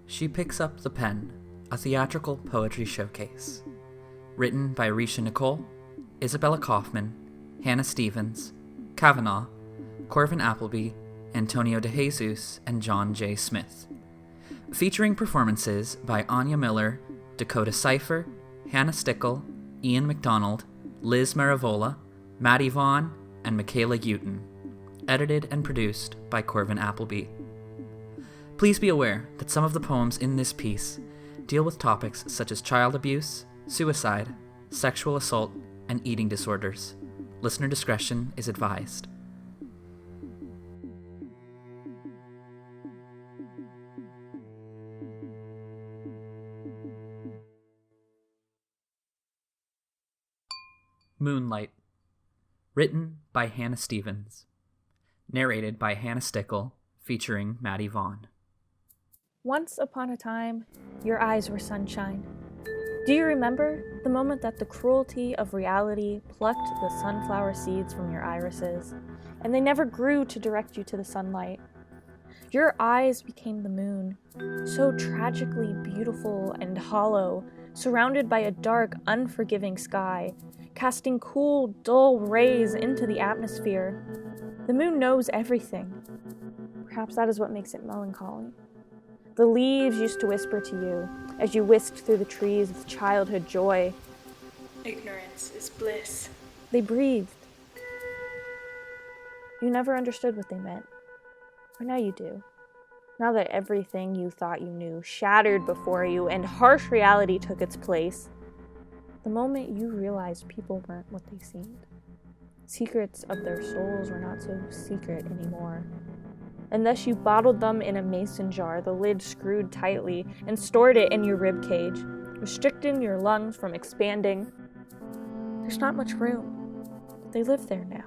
She Picks Up the Pen, a theatrical poetry showcase. Written by Risha Nicole, Isabella Kaufman, Hannah Stevens, Cavanaugh, Corvyn Appleby, Antonio DeJesus, and John J. Smith. Featuring performances by Anya Miller, Dakota Cypher, Hannah Stickel, Ian Macdonald, Liz Maravola, Maddie Vaughan, and Mykaela Euton. Edited and produced by Corvyn Appleby. Please be aware that some of the poems in this piece deal with topics such as child abuse, suicide, sexual assault, and eating disorders. Listener discretion is advised. Moonlight. Written by Hannah Stevens. Narrated by Hannah Stickel, featuring Maddie Vaughan. Once upon a time, your eyes were sunshine. Do you remember the moment that the cruelty of reality plucked the sunflower seeds from your irises, and they never grew to direct you to the sunlight? Your eyes became the moon, so tragically beautiful and hollow, surrounded by a dark, unforgiving sky, casting cool, dull rays into the atmosphere. The moon knows everything. Perhaps that is what makes it melancholy. The leaves used to whisper to you as you whisked through the trees with childhood joy. Ignorance is bliss. They breathed. You never understood what they meant. But now you do. Now that everything you thought you knew shattered before you and harsh reality took its place, the moment you realized people weren't what they seemed. Secrets of their souls were not so secret anymore. And thus you bottled them in a mason jar, the lid screwed tightly, and stored it in your rib cage, restricting your lungs from expanding. There's not much room, but they live there now,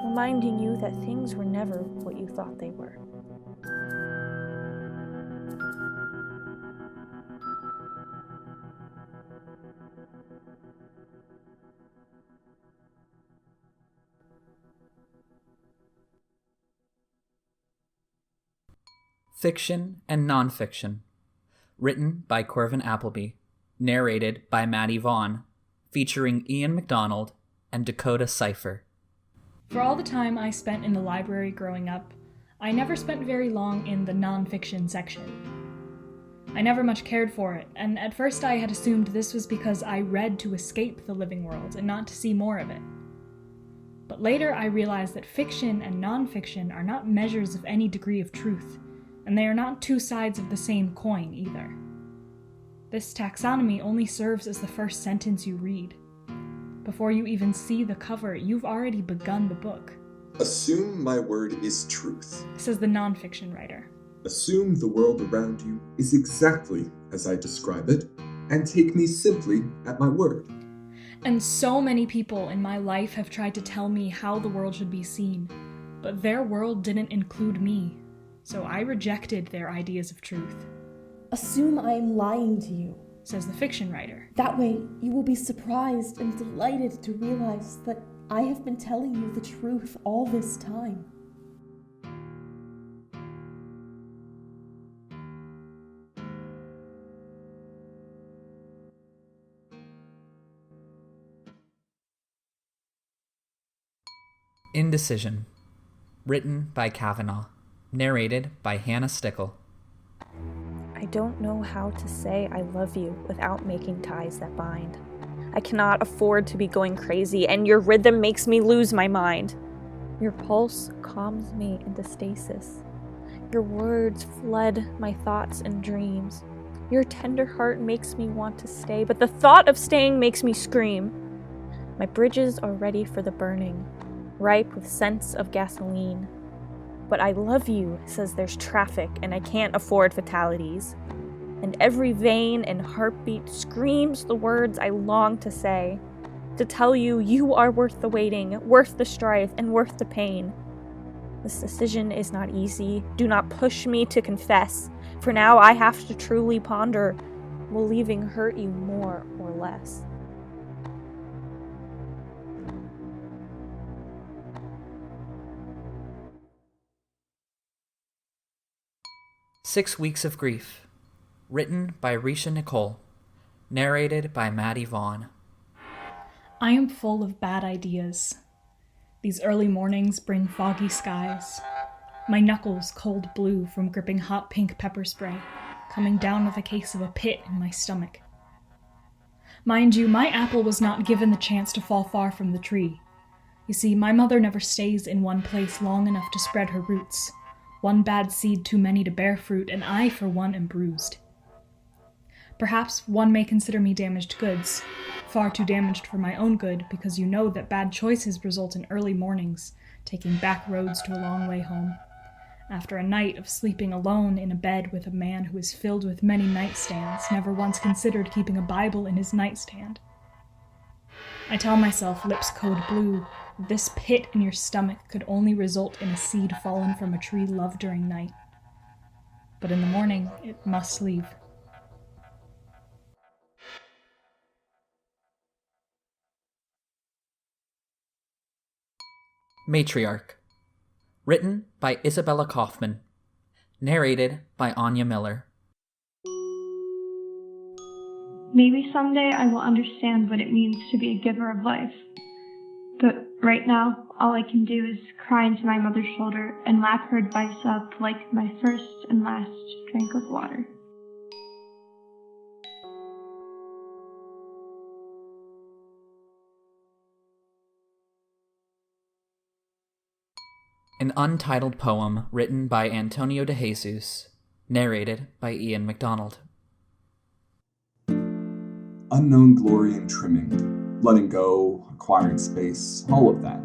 reminding you that things were never what you thought they were. Fiction and Nonfiction. Written by Corvyn Appleby. Narrated by Maddie Vaughan. Featuring Ian Macdonald and Dakota Cypher. For all the time I spent in the library growing up, I never spent very long in the nonfiction section. I never much cared for it, and at first I had assumed this was because I read to escape the living world and not to see more of it. But later I realized that fiction and nonfiction are not measures of any degree of truth, and they are not two sides of the same coin either. This taxonomy only serves as the first sentence you read. Before you even see the cover, you've already begun the book. Assume my word is truth, says the nonfiction writer. Assume the world around you is exactly as I describe it, and take me simply at my word. And so many people in my life have tried to tell me how the world should be seen, but their world didn't include me. So I rejected their ideas of truth. Assume I am lying to you, says the fiction writer. That way, you will be surprised and delighted to realize that I have been telling you the truth all this time. Indecision. Written by Cavanaugh. Narrated by Hannah Stickel. I don't know how to say I love you without making ties that bind. I cannot afford to be going crazy, and your rhythm makes me lose my mind. Your pulse calms me into stasis. Your words flood my thoughts and dreams. Your tender heart makes me want to stay, but the thought of staying makes me scream. My bridges are ready for the burning, ripe with scents of gasoline. But I love you says there's traffic and I can't afford fatalities. And every vein and heartbeat screams the words I long to say. To tell you you are worth the waiting, worth the strife, and worth the pain. This decision is not easy. Do not push me to confess. For now I have to truly ponder, will leaving hurt you more or less? 6 weeks of grief. Written by Risha Nicole. Narrated by Maddie Vaughan. I am full of bad ideas. These early mornings bring foggy skies. My knuckles cold blue from gripping hot pink pepper spray, coming down with a case of a pit in my stomach. Mind you, my apple was not given the chance to fall far from the tree. You see, my mother never stays in one place long enough to spread her roots. One bad seed too many to bear fruit, and I, for one, am bruised. Perhaps one may consider me damaged goods, far too damaged for my own good, because you know that bad choices result in early mornings, taking back roads to a long way home. After a night of sleeping alone in a bed with a man who is filled with many nightstands, never once considered keeping a Bible in his nightstand. I tell myself, lips code blue, this pit in your stomach could only result in a seed fallen from a tree loved during night. But in the morning, it must leave. Matriarch. Written by Isabella Kaufman. Narrated by Anya Miller. Maybe someday I will understand what it means to be a giver of life. But right now, all I can do is cry into my mother's shoulder and lap her advice up like my first and last drink of water. An untitled poem written by Antonio DeJesus. Narrated by Ian Macdonald. Unknown glory and trimming, letting go, acquiring space, all of that.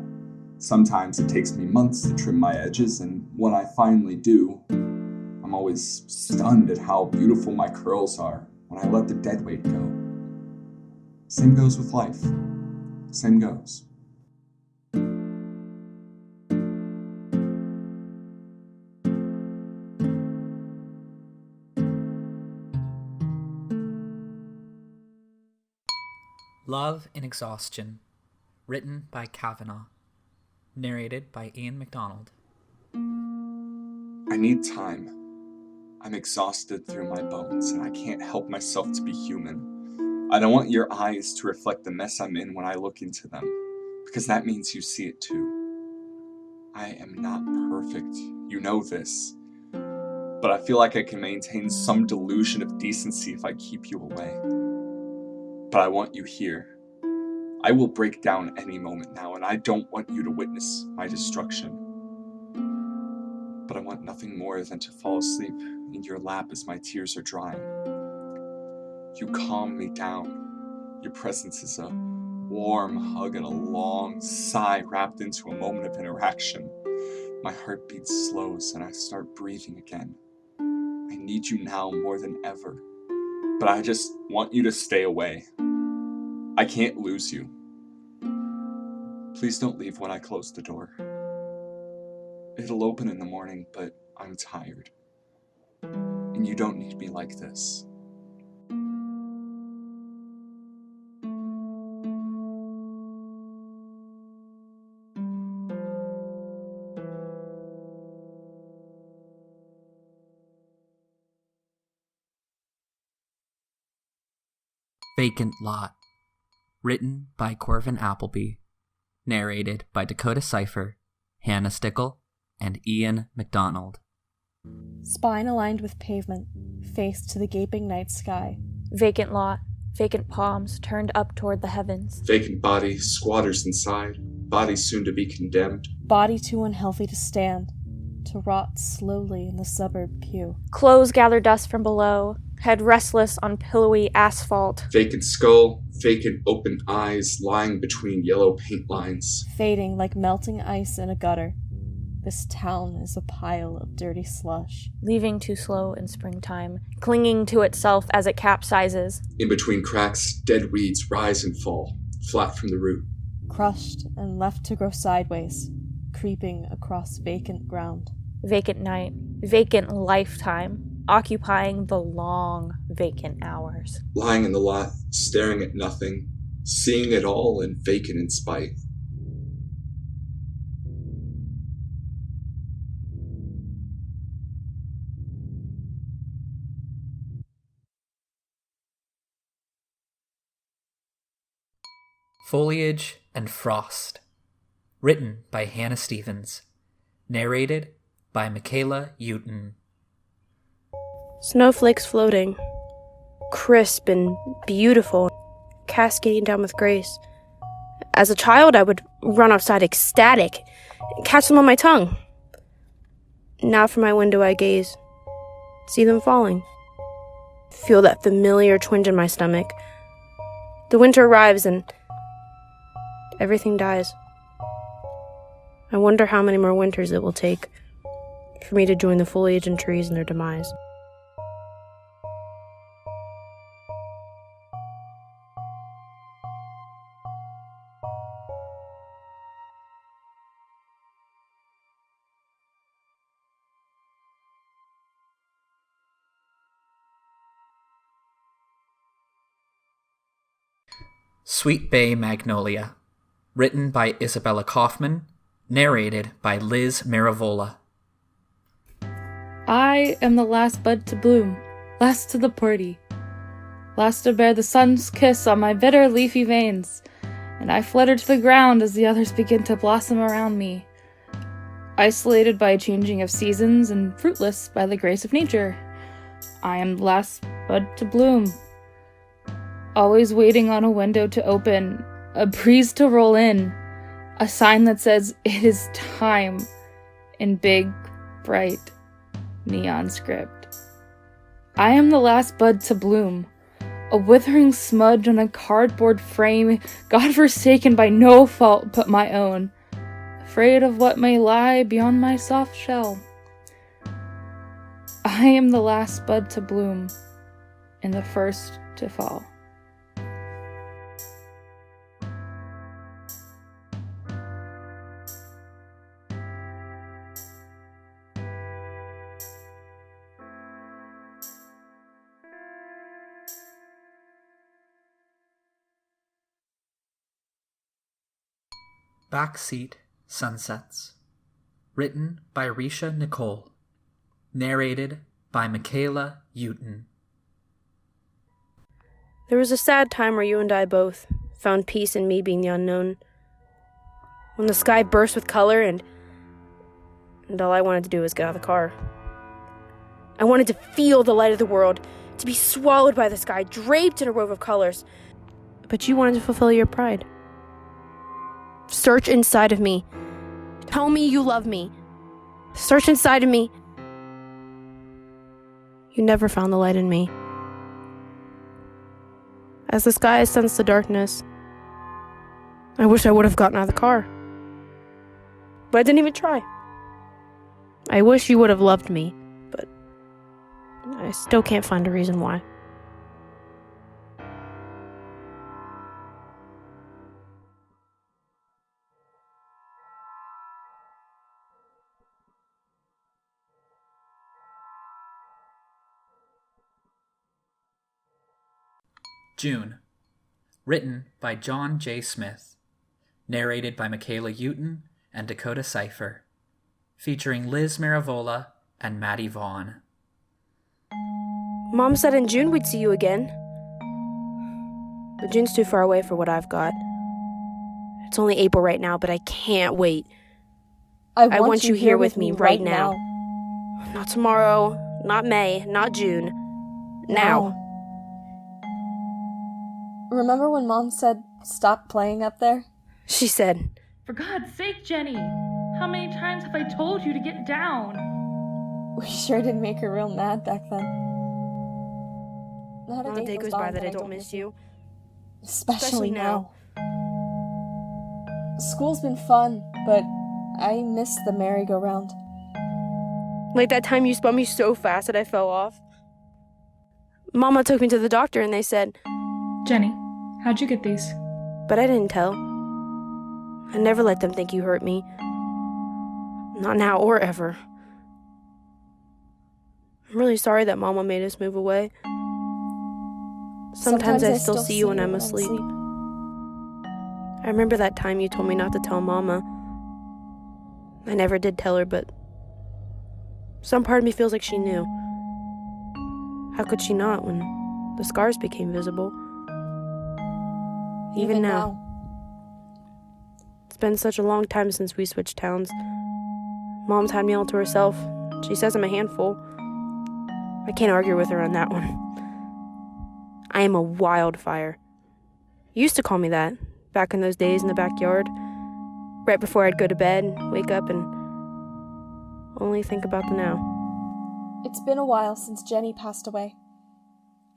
Sometimes it takes me months to trim my edges, and when I finally do, I'm always stunned at how beautiful my curls are when I let the dead weight go. Same goes with life. Same goes. Love in Exhaustion. Written by Cavanaugh. Narrated by Ian Macdonald. I need time. I'm exhausted through my bones, and I can't help myself to be human. I don't want your eyes to reflect the mess I'm in when I look into them, because that means you see it too. I am not perfect, you know this, but I feel like I can maintain some delusion of decency if I keep you away. But I want you here. I will break down any moment now, and I don't want you to witness my destruction. But I want nothing more than to fall asleep in your lap as my tears are drying. You calm me down. Your presence is a warm hug and a long sigh wrapped into a moment of interaction. My heartbeat slows and I start breathing again. I need you now more than ever. But I just want you to stay away. I can't lose you. Please don't leave when I close the door. It'll open in the morning, but I'm tired. And you don't need me like this. Vacant Lot. Written by Corvyn Appleby. Narrated by Dakota Cypher, Hannah Stickel, and Ian Macdonald. Spine aligned with pavement, face to the gaping night sky. Vacant lot, vacant palms turned up toward the heavens. Vacant body, squatters inside, body soon to be condemned. Body too unhealthy to stand, to rot slowly in the suburb pew. Clothes gather dust from below, head restless on pillowy asphalt. Vacant skull, vacant open eyes lying between yellow paint lines. Fading like melting ice in a gutter. This town is a pile of dirty slush. Leaving too slow in springtime, clinging to itself as it capsizes. In between cracks, dead weeds rise and fall, flat from the root. Crushed and left to grow sideways, creeping across vacant ground. Vacant night, vacant lifetime, occupying the long vacant hours. Lying in the lot, staring at nothing, seeing it all and vacant in spite. Foliage and Frost. Written by Hannah Stevens. Narrated by Mykaela Euton. Snowflakes floating, crisp and beautiful, cascading down with grace. As a child, I would run outside ecstatic, catch them on my tongue. Now from my window I gaze, see them falling. Feel that familiar twinge in my stomach. The winter arrives and everything dies. I wonder how many more winters it will take for me to join the foliage and trees in their demise. Sweet Bay Magnolia. Written by Isabella Kaufman. Narrated by Liz Maravola. I am the last bud to bloom, last to the party, last to bear the sun's kiss on my bitter leafy veins, and I flutter to the ground as the others begin to blossom around me, isolated by a changing of seasons and fruitless by the grace of nature. I am the last bud to bloom, always waiting on a window to open, a breeze to roll in, a sign that says it is time in big, bright neon script. I am the last bud to bloom, a withering smudge on a cardboard frame, godforsaken by no fault but my own, afraid of what may lie beyond my soft shell. I am the last bud to bloom, and the first to fall. Backseat Sunsets. Written by Risha Nicole. Narrated by Mykaela Euton. There was a sad time where you and I both found peace in me being the unknown. When the sky burst with color and all I wanted to do was get out of the car. I wanted to feel the light of the world, to be swallowed by the sky, draped in a robe of colors. But you wanted to fulfill your pride. Search inside of me. Tell me you love me. Search inside of me. You never found the light in me. As the sky sensed the darkness, I wish I would have gotten out of the car. But I didn't even try. I wish you would have loved me, but I still can't find a reason why. June. Written by John J. Smith. Narrated by Mykaela Euton and Dakota Cypher. Featuring Liz Maravola and Maddie Vaughan. Mom said in June we'd see you again. But June's too far away for what I've got. It's only April right now, but I can't wait. I want you here with me right now. Not tomorrow, not May, not June. Now. Remember when Mom said, stop playing up there? She said, For God's sake, Jenny! How many times have I told you to get down? We sure did make her real mad back then. Not a day goes by that I don't miss you. Especially now. School's been fun, but I miss the merry-go-round. Like that time you spun me so fast that I fell off. Mama took me to the doctor and they said, Jenny, how'd you get these? But I didn't tell. I never let them think you hurt me. Not now or ever. I'm really sorry that Mama made us move away. Sometimes I still see you when I'm asleep. I remember that time you told me not to tell Mama. I never did tell her, but some part of me feels like she knew. How could she not when the scars became visible? Even now. been such a long time since we switched towns. Mom's had me all to herself. She says I'm a handful. I can't argue with her on that one. I am a wildfire. You used to call me that, back in those days in the backyard. Right before I'd go to bed, wake up, and only think about the now. It's been a while since Jenny passed away.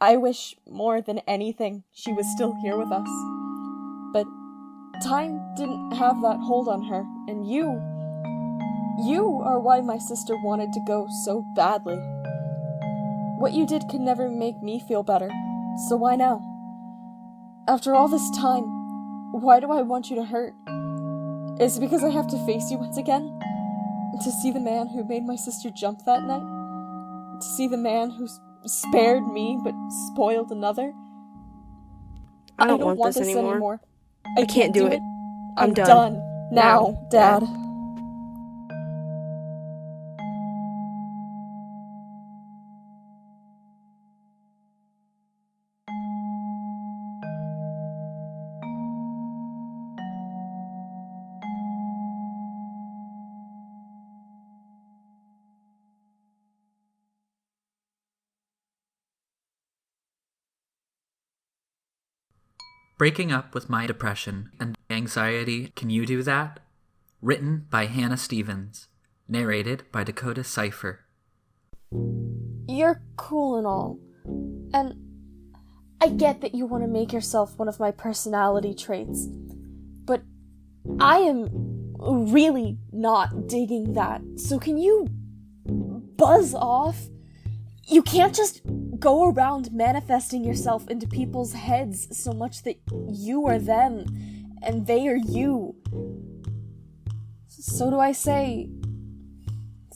I wish more than anything she was still here with us. But time didn't have that hold on her, and you are why my sister wanted to go so badly. What you did could never make me feel better, so why now? After all this time, why do I want you to hurt? Is it because I have to face you once again? To see the man who made my sister jump that night? To see the man who spared me but spoiled another? I don't want this anymore. I can't do it. I'm done. Now, Dad. Breaking Up with My Depression and Anxiety, Can You Do That? Written by Hannah Stevens. Narrated by Dakota Cypher. You're cool and all. And I get that you want to make yourself one of my personality traits. But I am really not digging that. So can you buzz off? You can't just go around manifesting yourself into people's heads so much that you are them and they are you. So do I say,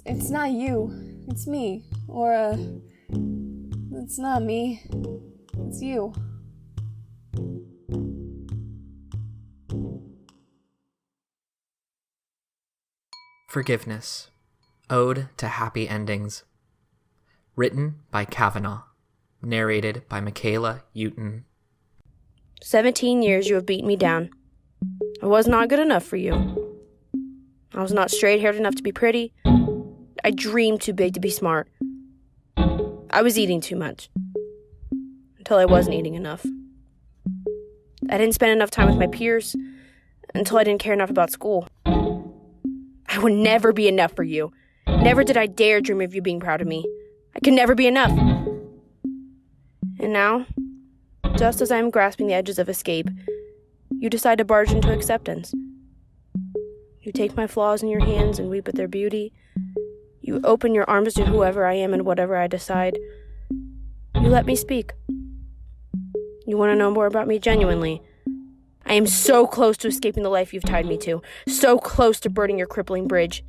it's not you, it's me. Or, it's not me, it's you. Forgiveness. Ode to Happy Endings. Written by Cavanaugh. Narrated by Mykaela Euton. 17 years you have beaten me down. I was not good enough for you. I was not straight-haired enough to be pretty. I dreamed too big to be smart. I was eating too much. Until I wasn't eating enough. I didn't spend enough time with my peers. Until I didn't care enough about school. I would never be enough for you. Never did I dare dream of you being proud of me. I could never be enough. And now, just as I am grasping the edges of escape, you decide to barge into acceptance. You take my flaws in your hands and weep at their beauty. You open your arms to whoever I am and whatever I decide. You let me speak. You want to know more about me genuinely. I am so close to escaping the life you've tied me to. So close to burning your crippling bridge.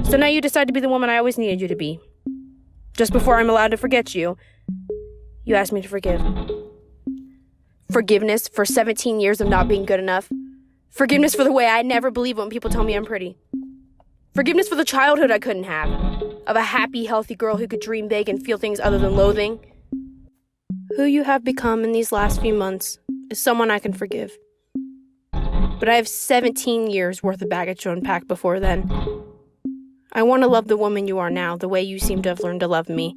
So now you decide to be the woman I always needed you to be. Just before I'm allowed to forget you, you asked me to forgive. Forgiveness for 17 years of not being good enough. Forgiveness for the way I never believe when people tell me I'm pretty. Forgiveness for the childhood I couldn't have. Of a happy, healthy girl who could dream big and feel things other than loathing. Who you have become in these last few months is someone I can forgive. But I have 17 years worth of baggage to unpack before then. I want to love the woman you are now, the way you seem to have learned to love me.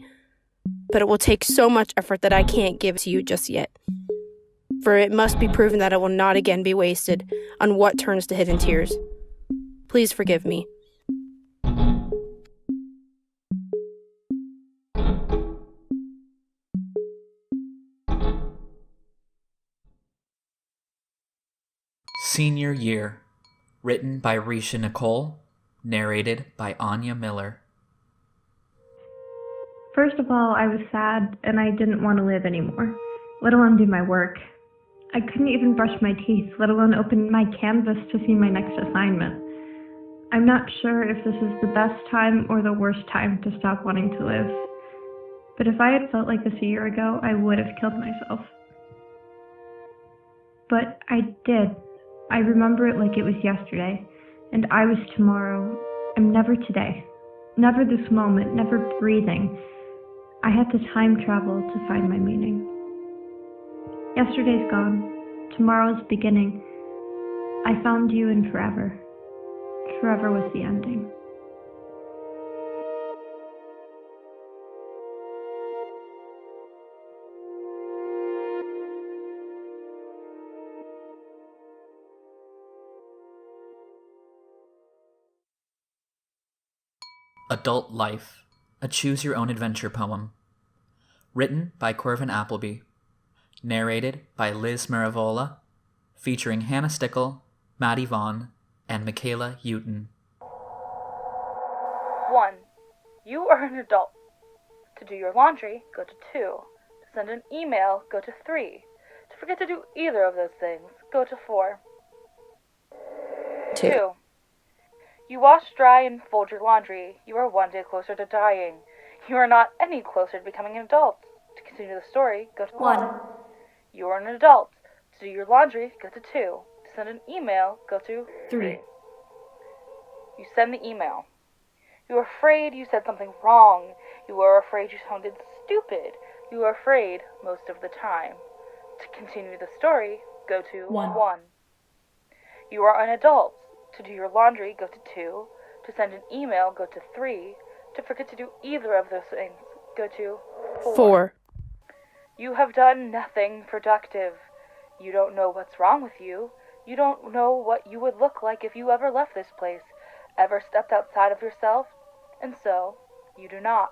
But it will take so much effort that I can't give to you just yet. For it must be proven that it will not again be wasted on what turns to hidden tears. Please forgive me. Senior Year. Written by Risha Nicole. Narrated by Anya Miller. First of all, I was sad and I didn't want to live anymore, let alone do my work. I couldn't even brush my teeth, let alone open my Canvas to see my next assignment. I'm not sure if this is the best time or the worst time to stop wanting to live. But if I had felt like this a year ago, I would have killed myself. But I did. I remember it like it was yesterday. And I was tomorrow. I'm never today. Never this moment, never breathing. I had to time travel to find my meaning. Yesterday's gone. Tomorrow's beginning. I found you in forever. forever was the ending. Adult Life, a choose-your-own-adventure poem. Written by Corvyn Appleby. Narrated by Liz Maravola, featuring Hannah Stickel, Maddie Vaughan, and Mykaela Euton. 1. You are an adult. To do your laundry, go to 2. To send an email, go to 3. To forget to do either of those things, go to 4. 2. You wash, dry, and fold your laundry. You are one day closer to dying. You are not any closer to becoming an adult. To continue the story, go to 1. You are an adult. To do your laundry, go to 2. To send an email, go to 3. You send the email. You are afraid you said something wrong. You are afraid you sounded stupid. You are afraid most of the time. To continue the story, go to 1. You are an adult. To do your laundry, go to 2. To send an email, go to 3. To forget to do either of those things, go to 4. You have done nothing productive. You don't know what's wrong with you. You don't know what you would look like if you ever left this place, ever stepped outside of yourself, and so you do not.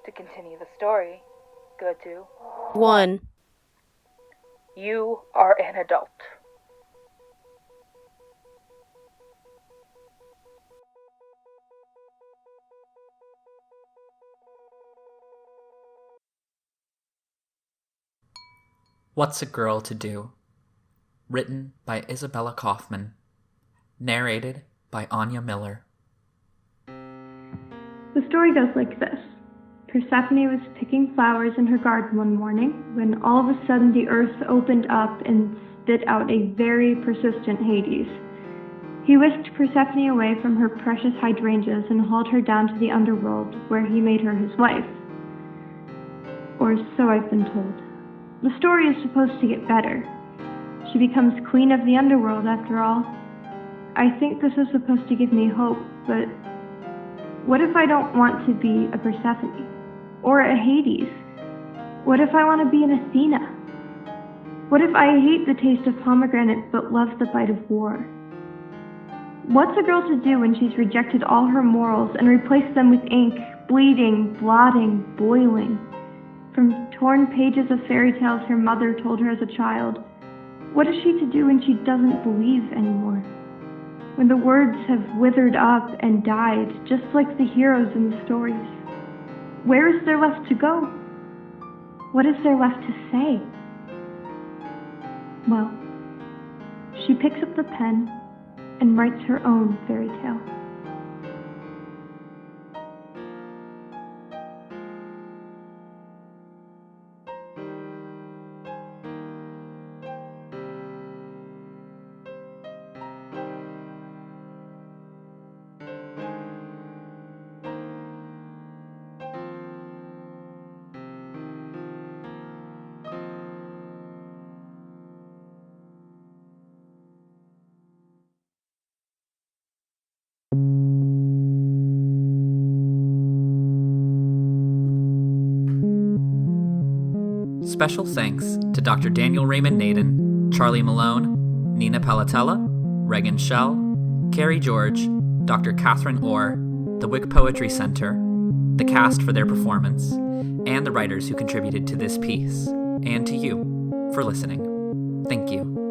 To continue the story, go to 1. You are an adult. What's a Girl to Do? Written by Isabella Kaufman. Narrated by Anya Miller. The story goes like this. Persephone was picking flowers in her garden one morning when all of a sudden the earth opened up and spit out a very persistent Hades. He whisked Persephone away from her precious hydrangeas and hauled her down to the underworld, where he made her his wife. Or so I've been told. The story is supposed to get better. She becomes queen of the underworld, after all. I think this is supposed to give me hope, but what if I don't want to be a Persephone? Or a Hades? What if I want to be an Athena? What if I hate the taste of pomegranate but love the bite of war? What's a girl to do when she's rejected all her morals and replaced them with ink, bleeding, blotting, boiling? From torn pages of fairy tales her mother told her as a child, what is she to do when she doesn't believe anymore? When the words have withered up and died, just like the heroes in the stories? Where is there left to go? What is there left to say? Well, she picks up the pen and writes her own fairy tale. Special thanks to Dr. Daniel Raymond Naden, Charlie Malone, Nina Palatella, Regan Schell, Carrie George, Dr. Catherine Orr, the Wick Poetry Center, the cast for their performance, and the writers who contributed to this piece, and to you for listening. Thank you.